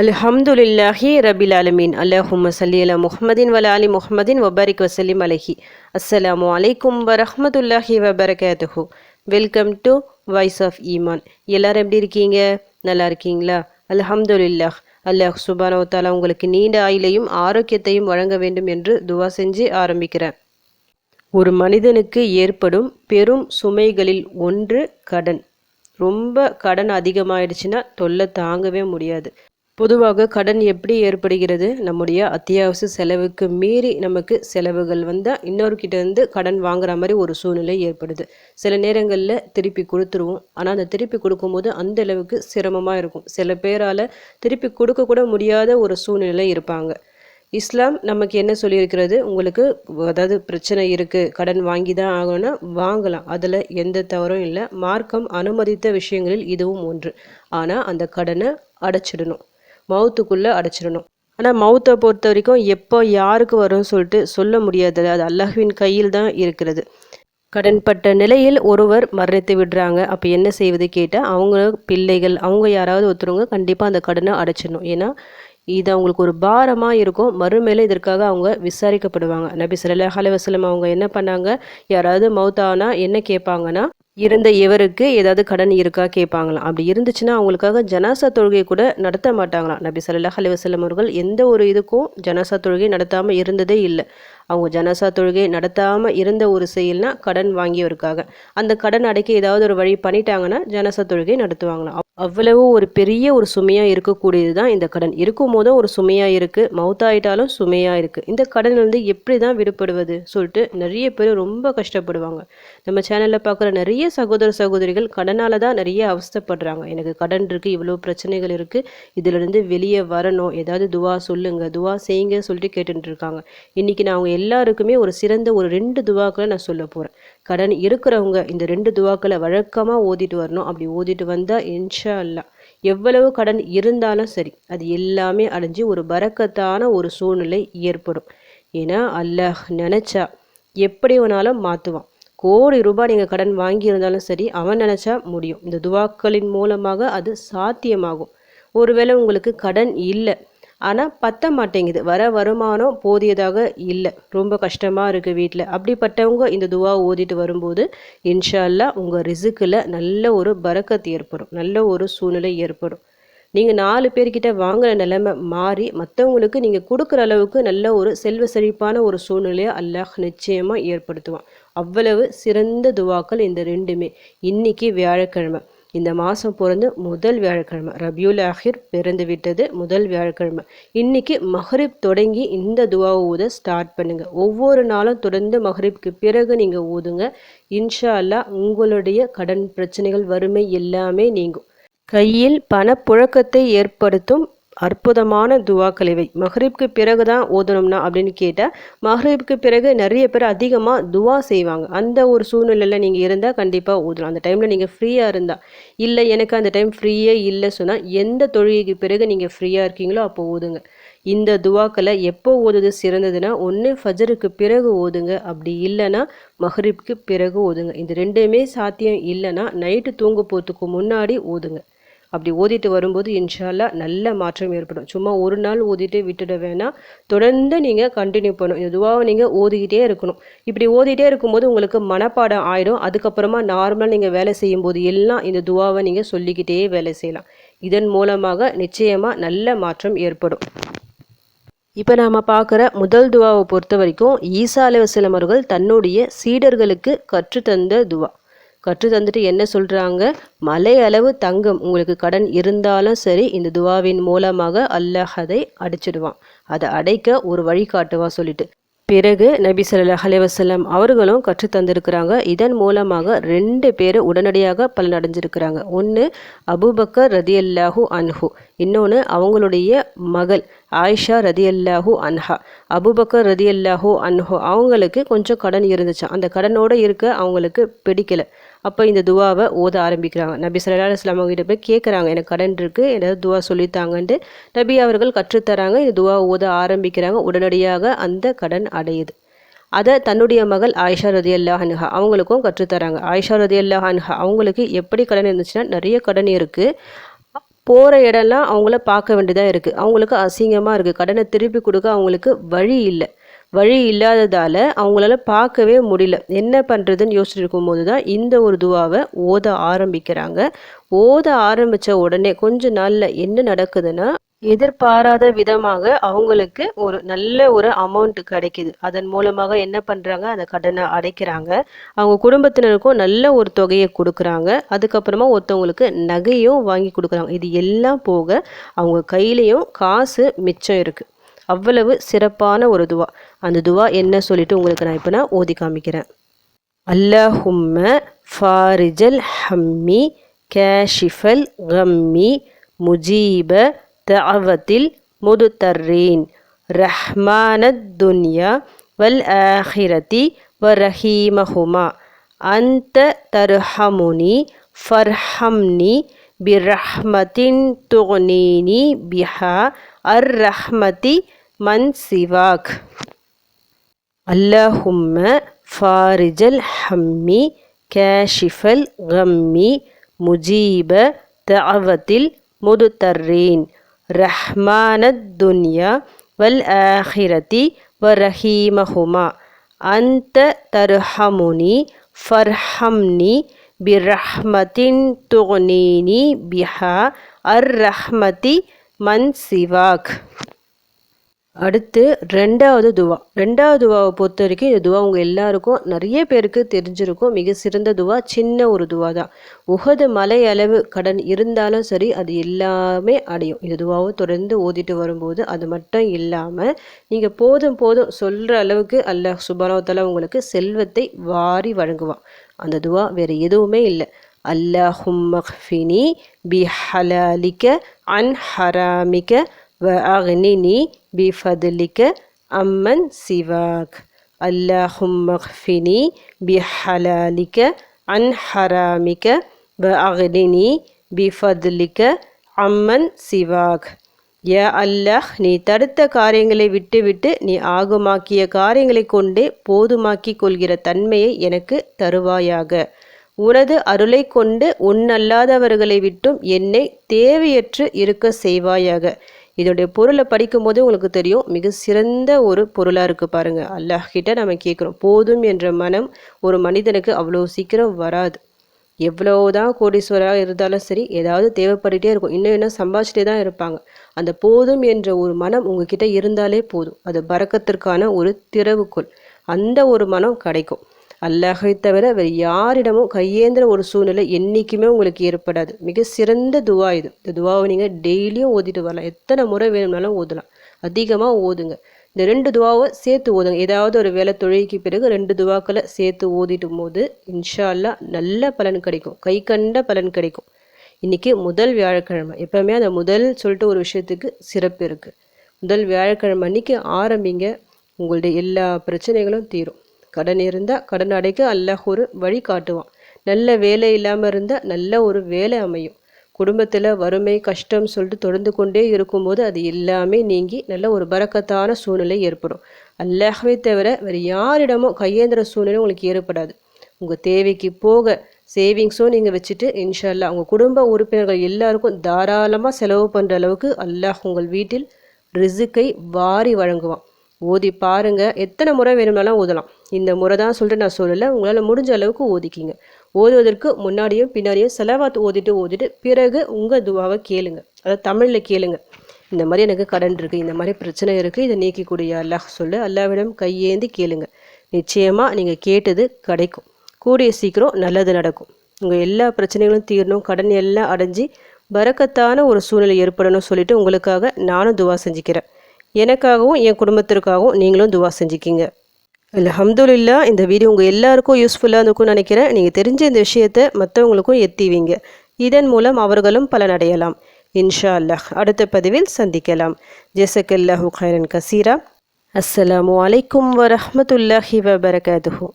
அல்ஹம்துலில்லாஹி ரபில் ஆலமீன். அல்லஹும்ம ஸல்லி அலா முஹம்மதின் வ அலா ஆலி முஹம்மதின் வபாரிக் வசல்லிம் அலைஹி. அஸ்ஸலாமு அலைக்கும் வரஹ்மத்துல்லாஹி வபரகாத்துஹு. வெல்கம் டு வாய்ஸ் ஆஃப் ஈமான். எல்லாரும் எப்படி இருக்கீங்க? நல்லா இருக்கீங்களா? அல்ஹம்துலில்லாஹ். அல்லாஹ் சுப்ஹானஹு வ தஆலா உங்களுக்கு நீண்ட ஆயுளையும் ஆரோக்கியத்தையும் வழங்க வேண்டும் என்று துவா செஞ்சு ஆரம்பிக்கிறேன். ஒரு மனிதனுக்கு ஏற்படும் பெரும் சுமைகளில் ஒன்று கடன். ரொம்ப கடன் அதிகமாயிடுச்சுன்னா தொல்லை தாங்கவே முடியாது. பொதுவாக கடன் எப்படி ஏற்படுகிறது? நம்முடைய அத்தியாவசிய செலவுக்கு மீறி நமக்கு செலவுகள் வந்தால் இன்னொருக்கிட்ட இருந்து கடன் வாங்குற மாதிரி ஒரு சூழ்நிலை ஏற்படுது. சில நேரங்களில் திருப்பி கொடுத்துருவோம். ஆனால் அந்த திருப்பி கொடுக்கும்போது அந்த அளவுக்கு சிரமமாக இருக்கும். சில பேரால் திருப்பி கொடுக்க கூட முடியாத ஒரு சூழ்நிலை இருப்பாங்க. இஸ்லாம் நமக்கு என்ன சொல்லியிருக்கிறது? உங்களுக்கு அதாவது பிரச்சனை இருக்குது, கடன் வாங்கி தான் ஆகணும்னா வாங்கலாம், அதில் எந்த தவறும் இல்லை. மார்க்கம் அனுமதித்த விஷயங்களில் இதுவும் ஒன்று. ஆனால் அந்த கடனை அடைச்சிடணும், மவுத்துக்குள்ளே அடைச்சிடணும். ஆனால் மவுத்தை பொறுத்த வரைக்கும் எப்போ யாருக்கு வரும்னு சொல்லிட்டு சொல்ல முடியாது. அது அல்லாஹ்வின் கையில் தான் இருக்கிறது. கடன்பட்ட நிலையில் ஒருவர் மரணித்து விடுறாங்க. அப்போ என்ன செய்வது கேட்டால், அவங்க பிள்ளைகள் அவங்க யாராவது ஒருத்தவங்க கண்டிப்பாக அந்த கடனை அடைச்சிடணும். ஏன்னா இது அவங்களுக்கு ஒரு பாரமாக இருக்கும். மறுமையில் இதற்காக அவங்க விசாரிக்கப்படுவாங்க. நபி ஸல்லல்லாஹு அலைஹி வஸல்லம் அவங்க என்ன பண்ணாங்க? யாராவது மௌத்தானா என்ன கேட்பாங்கன்னா, இருந்த இவருக்கு ஏதாவது கடன் இருக்கா கேட்பாங்களாம். அப்படி இருந்துச்சுன்னா அவங்களுக்காக ஜனாசா தொழுகை கூட நடத்த மாட்டாங்களாம். நபி ஸல்லல்லாஹு அலைஹி வஸல்லம் அவர்கள் எந்த ஒரு இதுக்கும் ஜனாசா தொழுகை நடத்தாமல் இருந்ததே இல்லை. அவங்க ஜனாசா தொழுகை நடத்தாமல் இருந்த ஒரு செயல்னா கடன் வாங்கியவருக்காக. அந்த கடன் அடைக்க ஏதாவது ஒரு வழி பண்ணிட்டாங்கன்னா ஜனாசா தொழுகை நடத்துவாங்களாம். அவ்வளவு ஒரு பெரிய ஒரு சுமையாக இருக்கக்கூடியது தான் இந்த கடன். இருக்கும் போதும் ஒரு சுமையாக இருக்குது, மவுத்தாயிட்டாலும் சுமையாக இருக்குது. இந்த கடன் எப்படி தான் விடுபடுவது சொல்லிட்டு நிறைய பேர் ரொம்ப கஷ்டப்படுவாங்க. நம்ம சேனலில் பார்க்குற நிறைய சகோதர சகோதரிகள் கடனால் தான் நிறைய அவஸ்தைப்படுறாங்க. எனக்கு கடன் இருக்குது, இவ்வளோ பிரச்சனைகள் இருக்குது, இதிலிருந்து வெளியே வரணும், ஏதாவது துவா சொல்லுங்கள், துவா செய்யுங்க சொல்லிட்டு கேட்டுட்டு இருக்காங்க. இன்றைக்கி நான் அவங்க எல்லாருக்குமே ஒரு சிறந்த ஒரு 2 துவாக்களை நான் சொல்ல போகிறேன். கடன் இருக்கிறவங்க இந்த 2 துவாக்களை வழக்கமாக ஓதிட்டு வரணும். அப்படி ஓதிட்டு வந்தால் இன்ஷா அல்லாஹ் எவ்வளவு கடன் இருந்தாலும் சரி அது எல்லாமே அடைஞ்சு ஒரு பரக்கத்தான ஒரு சூழ்நிலை ஏற்படும். ஏன்னா அல்லாஹ் நினச்சா எப்படி வேணாலும் மாற்றுவான். கோடி ரூபாய் நீங்கள் கடன் வாங்கியிருந்தாலும் சரி அவன் நினச்சா முடியும். இந்த துவாக்களின் மூலமாக அது சாத்தியமாகும். ஒருவேளை உங்களுக்கு கடன் இல்லை, ஆனால் பத்த மாட்டேங்குது, வர வருமானம் போதியதாக இல்லை, ரொம்ப கஷ்டமாக இருக்குது வீட்டில், அப்படிப்பட்டவங்க இந்த துவா ஓதிட்டு வரும்போது இன்ஷா அல்லாஹ் உங்கள் ரிசுக்கில் நல்ல ஒரு பரக்கத் ஏற்படும், நல்ல ஒரு சூழ்நிலை ஏற்படும். நீங்கள் 4 பேர்கிட்ட வாங்குகிற நிலைமை மாறி மற்றவங்களுக்கு நீங்கள் கொடுக்குற அளவுக்கு நல்ல ஒரு செல்வ செழிப்பான ஒரு சூழ்நிலையை அல்லாஹ் நிச்சயமாக ஏற்படுத்துவான். அவ்வளவு சிறந்த துவாக்கள் இந்த 2மே. இன்னைக்கு வியாழக்கிழமை, இந்த மாதம் பிறந்து முதல் வியாழக்கிழமை, ரபியுல் ஆஹிர் பிறந்து விட்டது முதல் வியாழக்கிழமை. இன்னைக்கு மஹ்ரிப் தொடங்கி இந்த துவாவை ஊத ஸ்டார்ட் பண்ணுங்கள். ஒவ்வொரு நாளும் தொடர்ந்து மஹ்ரிப்க்கு பிறகு நீங்கள் ஊதுங்க. இன்ஷா அல்லாஹ் உங்களுடைய கடன் பிரச்சனைகள் வறுமை எல்லாமே நீங்கும். கையில் பணப்புழக்கத்தை ஏற்படுத்தும் அற்புதமான துவாக்கள் இவை. மஹ்ரிப்க்கு பிறகு தான் ஓதணும்னா அப்படின்னு கேட்டால், மஹ்ரிப்க்கு பிறகு நிறைய பேர் அதிகமாக துவா செய்வாங்க. அந்த ஒரு சூழ்நிலையில் நீங்கள் இருந்தால் கண்டிப்பாக ஓதலாம். அந்த டைமில் நீங்கள் ஃப்ரீயாக இருந்தால், இல்லை எனக்கு அந்த டைம் ஃப்ரீயே இல்லை சொன்னால், எந்த தொழுகைக்கு பிறகு நீங்கள் ஃப்ரீயாக இருக்கீங்களோ அப்போ ஓதுங்க. இந்த துவாக்களை எப்போ ஓதுது சிறந்ததுன்னா, ஒன்று ஃபஜருக்கு பிறகு ஓதுங்க, அப்படி இல்லைன்னா மஹ்ரிப்க்கு பிறகு ஓதுங்க. இந்த 2மே சாத்தியம் இல்லைன்னா நைட்டு தூங்க போகிறதுக்கு முன்னாடி ஓதுங்க. அப்படி ஓதிட்டு வரும்போது இன்ஷா அல்லாஹ் நல்ல மாற்றம் ஏற்படும். சும்மா ஒரு நாள் ஓதிட்டு விட்டுட வேணாம், தொடர்ந்து நீங்கள் கண்டினியூ பண்ணணும். இந்த துவாவை நீங்கள் ஓதிக்கிட்டே இருக்கணும். இப்படி ஓதிட்டே இருக்கும்போது உங்களுக்கு மனப்பாடம் ஆயிடும். அதுக்கப்புறமா நார்மலாக நீங்கள் வேலை செய்யும்போது எல்லாம் இந்த துவாவை நீங்கள் சொல்லிக்கிட்டே வேலை செய்யலாம். இதன் மூலமாக நிச்சயமாக நல்ல மாற்றம் ஏற்படும். இப்போ நாம் பார்க்குற முதல் துவாவை பொறுத்த வரைக்கும் ஈசா அலைஹிஸ்ஸலாம் அவர்கள் தன்னுடைய சீடர்களுக்கு கற்றுத்தந்த துவா. கற்று தந்துட்டு என்ன சொல்கிறாங்க? மலை அளவு தங்கம் உங்களுக்கு கடன் இருந்தாலும் சரி இந்த துவாவின் மூலமாக அல்லாஹ் அதை அடைச்சிடுவான், அதை அடைக்க ஒரு வழி காட்டுவான் சொல்லிட்டு. பிறகு நபி ஸல்லல்லாஹு அலைஹி வஸல்லம் அவர்களும் கற்று தந்திருக்கிறாங்க. இதன் மூலமாக 2 பேர் உடனடியாக பலனடைஞ்சிருக்கிறாங்க. ஒன்று அபூபக்கர் ரதியல்லாஹு அன்ஹு, இன்னொன்று அவங்களுடைய மகள் ஆயிஷா ரதியல்லாஹு அன்ஹா. அபூபக்கர் ரதியல்லாஹு அன்ஹு அவங்களுக்கு கொஞ்சம் கடன் இருந்துச்சு. அந்த கடனோடு இருக்க அவங்களுக்கு பிடிக்கலை. அப்போ இந்த துவாவை ஓத ஆரம்பிக்கிறாங்க. நபி ஸல்லல்லாஹு அலைஹி வஸல்லம் அவங்ககிட்ட போய் கேட்குறாங்க, எனக்கு கடன் இருக்குது, ஏதாவது துவா சொல்லித்தாங்கன்ட்டு. நபி அவர்கள் கற்றுத்தராங்க. இந்த துவா ஓத ஆரம்பிக்கிறாங்க. உடனடியாக அந்த கடன் அடையுது. அதை தன்னுடைய மகள் ஆயிஷா ரதியல்லாஹு அன்ஹா அவங்களுக்கும் கற்றுத்தராங்க. ஆயிஷா ரதியல்லாஹு அன்ஹா அவங்களுக்கு எப்படி கடன் இருந்துச்சுன்னா, நிறைய கடன் இருக்குது, போகிற இடம்லாம் அவங்கள பார்க்க வேண்டியதாக இருக்குது. அவங்களுக்கு அசிங்கமாக இருக்குது. கடனை திருப்பி கொடுக்க அவங்களுக்கு வழி இல்லை. வழி இல்லாததால் அவங்களால பார்க்கவே முடியல. என்ன பண்ணுறதுன்னு யோசிச்சுட்டு இருக்கும்போது தான் இந்த ஒரு துவாவை ஓத ஆரம்பிக்கிறாங்க. ஓத ஆரம்பித்த உடனே கொஞ்ச நாளில் என்ன நடக்குதுன்னா, எதிர்பாராத விதமாக அவங்களுக்கு ஒரு நல்ல ஒரு அமௌண்ட் கிடைக்குது. அதன் மூலமாக என்ன பண்ணுறாங்க, அந்த கடனை அடைக்கிறாங்க. அவங்க குடும்பத்தினருக்கும் நல்ல ஒரு தொகையை கொடுக்குறாங்க. அதுக்கப்புறமா ஒருத்தவங்களுக்கு நகையும் வாங்கி கொடுக்குறாங்க. இது எல்லாம் போக அவங்க கையிலையும் காசு மிச்சம் இருக்குது. அவ்வளவு சிறப்பான ஒரு துவா. அந்த துவா என்ன சொல்லிட்டு உங்களுக்கு நான் ஓதி காமிக்கிறேன். அல்லாஹும்ம ஃபாரிஜல் ஹம்மி கேஷிஃபல் கம்மி முஜீப தஅவத்தில் முதுத்தர்ரீன் ரஹ்மானத் துன்யா வல் ஆஹிரதி வரஹீமஹுமா அந்த தர்ஹமுனி ஃபர்ஹம்னி பிரஹ்மத்தின் துக்னீனி பிஹா அர் ரஹ்மதி மன் சிவாக். அல்லாஹும்ம ஃபாரிஜல் ஹம்மி கேஷிஃபல் கம்மி முஜீப தஅவத்தில் முதுத்தர்ரீன் ரஹ்மானத் துன்யா வல் ஆஹிரதி வரஹீமஹுமா அந்த தர்ஹமுனி ஃபர்ஹம்னி பிரஹ்மத்தின் துக்னீனி பிஹா அர் ரஹ்மதி மன் சிவாக். அடுத்து ரெண்டாவது துவாவை பொறுத்த வரைக்கும் இந்த துவா உங்கள் எல்லாருக்கும் நிறைய பேருக்கு தெரிஞ்சிருக்கும். மிக சிறந்த துவா, சின்ன ஒரு துவா தான். உஹது மலை அளவு கடன் இருந்தாலும் சரி, அது எல்லாமே அடையும். இந்த துவாவை தொடர்ந்து ஓதிட்டு வரும்போது அது மட்டும் இல்லாமல் நீங்கள் போதும் சொல்கிற அளவுக்கு அல்லாஹ் சுப்ஹானஹு வ தஆலா உங்களுக்கு செல்வத்தை வாரி வழங்குவான். அந்த துவா வேறு எதுவுமே இல்லை. அல்லாஹும்மக்ஃபினி பிஹலாலிக அன் ஹராமிக வஅக்னினி பிஃபத்லிக அம்மன் சிவாக். அல்லாஹும்மக்ஃபினி பிஹலாலிக அன் ஹராமிக வஅக்னினி பிஃபத்லிக அம்மன் சிவாக். யா அல்லாஹ், நீ தடுத்த காரியங்களை விட்டு நீ ஆகுமாக்கிய காரியங்களை கொண்டே போதுமாக்கிக் கொள்கிற தன்மையை எனக்கு தருவாயாக. உனது அருளை கொண்டு உன்னல்லாதவர்களை விட்டும் என்னை தேவையற்று இருக்க செய்வாயாக. இதோடைய பொருளை படிக்கும் போது உங்களுக்கு தெரியும், மிக சிறந்த ஒரு பொருளாக இருக்குது பாருங்கள். அல்லாஹ் கிட்ட நம்ம கேட்குறோம். போதும் என்ற மனம் ஒரு மனிதனுக்கு அவ்வளோ சீக்கிரம் வராது. எவ்வளோதான் கோடீஸ்வராக இருந்தாலும் சரி, ஏதாவது தேவைப்பட்டுகிட்டே இருக்கும். இன்னும் சம்பாதிச்சிட்டே தான் இருப்பாங்க. அந்த போதும் என்ற ஒரு மனம் உங்ககிட்ட இருந்தாலே போதும். அது பரக்கத்திற்கான ஒரு திறவுகோல். அந்த ஒரு மனம் கிடைக்கும். அல்லாஹை தவிர வேறு யாரிடமும் கையேந்திர ஒரு சூழ்நிலை என்றைக்குமே உங்களுக்கு ஏற்படாது. மிக சிறந்த துவா இது. இந்த துவாவை நீங்கள் டெய்லியும் ஓதிட்டு வரலாம். எத்தனை முறை வேணும்னாலும் ஓதலாம். அதிகமாக ஓதுங்க. இந்த 2 துவாவை சேர்த்து ஓதுங்க. ஏதாவது ஒரு வேலை தொழிலுக்கு பிறகு 2 துவாக்களை சேர்த்து ஓதிட்டும் போது இன்ஷா அல்லாஹ் நல்ல பலன் கிடைக்கும். கை கண்ட பலன் கிடைக்கும். இன்றைக்கி முதல் வியாழக்கிழமை. எப்போவுமே அந்த முதல் சொல்லிட்டு ஒரு விஷயத்துக்கு சிறப்பு இருக்குது. முதல் வியாழக்கிழமை அன்றைக்கி ஆரம்பிங்க. உங்களுடைய எல்லா பிரச்சனைகளும் தீரும். கடன் இருந்தால் கடன் அடைக்க அல்லாஹ் ஒரு வழி காட்டுவான். நல்ல வேலை இல்லாமல் இருந்தால் நல்ல ஒரு வேலை அமையும். குடும்பத்தில் வறுமை கஷ்டம் சொல்லிட்டு தொடர்ந்து கொண்டே இருக்கும்போது அது எல்லாமே நீங்கி நல்ல ஒரு பரக்கத்தான சூழ்நிலை ஏற்படும். அல்லாஹ்வை தவிர வேறு யாரிடமும் கையேந்திர சூழ்நிலை உங்களுக்கு ஏற்படாது. உங்கள் தேவைக்கு போக சேவிங்ஸும் நீங்கள் வச்சுட்டு இன்ஷா அல்லாஹ் உங்கள் குடும்ப உறுப்பினர்கள் எல்லாருக்கும் தாராளமாக செலவு பண்ணுற அளவுக்கு அல்லாஹ் உங்கள் வீட்டில் ரிசுக்கை வாரி வழங்குவான். ஓதி பாருங்கள். எத்தனை முறை வேணும்னாலும் ஓதலாம். இந்த முறை தான் சொல்லிட்டு நான் சொல்லலை. உங்களால் முடிஞ்ச அளவுக்கு ஓதிக்கிங்க. ஓதுவதற்கு முன்னாடியும் பின்னாடியும் செலவாத்து ஓதிட்டு பிறகு உங்கள் துவாவை கேளுங்க. அதாவது தமிழில் கேளுங்க. இந்த மாதிரி எனக்கு கடன் இருக்குது, இந்த மாதிரி பிரச்சனை இருக்குது, இதை நீக்கிக்கூடிய அல்லாஹ் சொல்லு. அல்லாஹ்விடம் கையேந்தி கேளுங்க. நிச்சயமாக நீங்கள் கேட்டது கிடைக்கும். கூடிய சீக்கிரம் நல்லது நடக்கும். உங்கள் எல்லா பிரச்சனைகளும் தீரணும், கடன் எல்லாம் அடைஞ்சி பரக்கத்தான ஒரு சூழ்நிலை ஏற்படணும்னு சொல்லிட்டு உங்களுக்காக நானும் துவா செஞ்சுக்கிறேன். எனக்காகவும் என் குடும்பத்திற்காகவும் நீங்களும் துவா செஞ்சுக்கிங்க. அல்ஹம்துலில்லாஹ். இந்த வீடியோ உங்கள் எல்லாருக்கும் யூஸ்ஃபுல்லாக இருக்கும்னு நினைக்கிறேன். நீங்கள் தெரிஞ்ச இந்த விஷயத்தை மற்றவங்களுக்கும் எத்திவீங்க. இதன் மூலம் அவர்களும் பலனடையலாம். இன்ஷா அல்லாஹ். அடுத்த பதிவில் சந்திக்கலாம். ஜஸக்கல்லாஹு கைரன் கசீரா. அஸ்ஸலாமு அலைக்கும் வரஹ்மத்துல்லாஹி வபரகாத்துஹு.